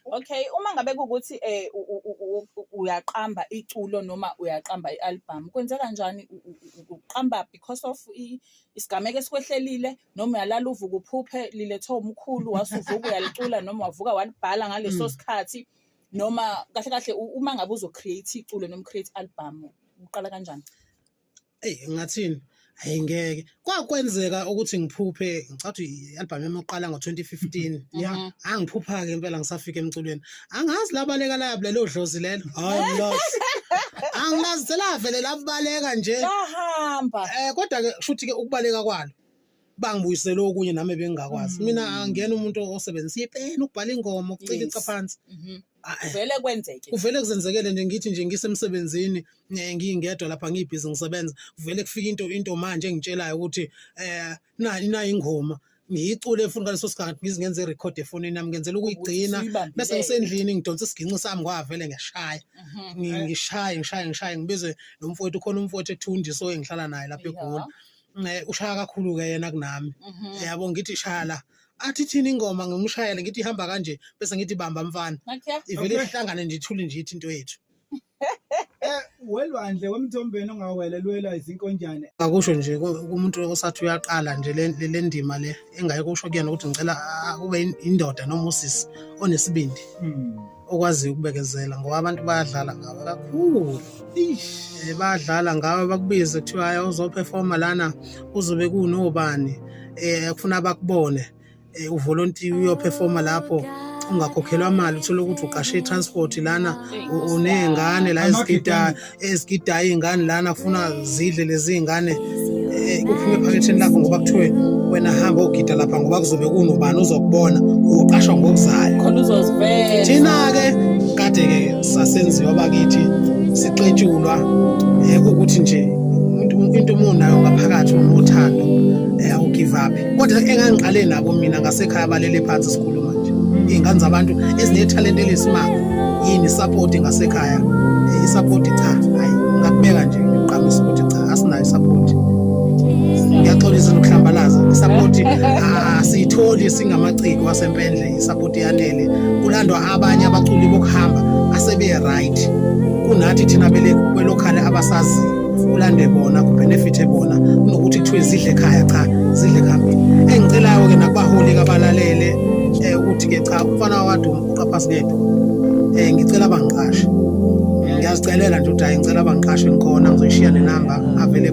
Okay, uma ngabe kukuthi uyaqamba iculo noma uyaqamba i-album, kwenzeka kanjani? Uqamba because of isigameko esikwehlelile, noma uyalala uvuka uphuphe lilethe umkhulu wasuvuka uyalicula, noma wavuka walibhala ngaleso sikhathi, noma kahle kahle uma ngabe uzo-create iculo noma create album, uqala kanjani? Ngathini? Hayi ngeke. Kwakwenzeka ukuthi ngiphuphe, ngicathi i-album yami yokuqala ngo-2015. Yeah. Angiphupha ke impela ngisafika emculweni. Angazi labaleka labo lelo dlozi lelo. Hayi ngilazi. Angilazi selavele labaleka nje. Bahamba. Kodwa ke shuthi ke ukubaleka kwalo bangibuyisela okunye nami bengingakwazi. Mina angiyena umuntu osebenzisa ipeni ukubhala ingoma, ukucika ica phansi. Vele kwenzeke. Kuvele kuzenzekele nje ngithi nje ngisemsebenzini ngingedwa lapha ngibhizi ngisebenza, kuvele kufika into manje engitshelayo ukuthi nayi ingoma ngiyicule efuna ngaleso sikhathi ngizenze irecord efonini yami ngenzela ukuyigcina bese ngisendlini ngidonsa isiginqo sami kwavele ngiyashaya ngishaya ngibize nomfowethu khona umfowethu eThundiso engihlala naye lapha eGoli. Ushaya kakhulu ke yena kunami. Yabo ngithi shala athi thina ingoma ngimshayele ngithi ihamba kanje bese ngithi bamba mfana. Ivele ihlangane nje ithule nje ithi into yethu. Welwandle wemthombeni ongawelelwela izinkonjane. Akusho nje kumuntu osathi uyaqala nje le ndima le engaye kusho kuyena ukuthi ngicela kube indoda noma usisi onesibindi. Okwazi ukubekezela ngoba abantu bayadlala ngawe kakhulu. Bayadlala ngawe bakubize kuthiwa hayi uzoperforma lana uzobe kunobani kufuna bakubone uvolunteer uyoperforma lapho ungakhokhelwa imali uthola ukuthi uqashe transport lana unengane la ezigidayo izingane lana kufuna zidle lezi ingane uphume ephaketheni lakho ngoba kuthiwe wena hamba ogida lapha ngoba kuzobe kunobani uzokubona uqashwa ngokuzayo khona uzozivela. Thina ke kade ke sasenziwa bakithi siqetshulwa ukuthi nje into umuntu ngaphakathi unothando awugive up. Kodwa engangiqale nabo mina ngasekhaya balele phansi sikhuluma nje izingane zabantu ezinetalent elisimanga yini support ngasekhaya isupport cha hayi ngakubeka nje ngiqhamisa ukuthi cha asinayo support. Ngiyaxolisa nokuhlambalaza isupport asiyitholi singamaciko wasempendle isupport yanele kulandwa abanye abaculi bokuhamba asebe right kunathi thina belokhale abasazi ulande bona kubenefit bona kunokuthi kuthiwe zidle ekhaya cha zidle ekhambini. Engicelayo ke nakubaholi kabalalele ukuthi ke cha umfana waDumo uqaphasi ngedwa ngicela bangiqashe ngiyazicelela nje ukuthi hayi ngicela bangiqashe ngikhona ngizoyishiya nenamba avele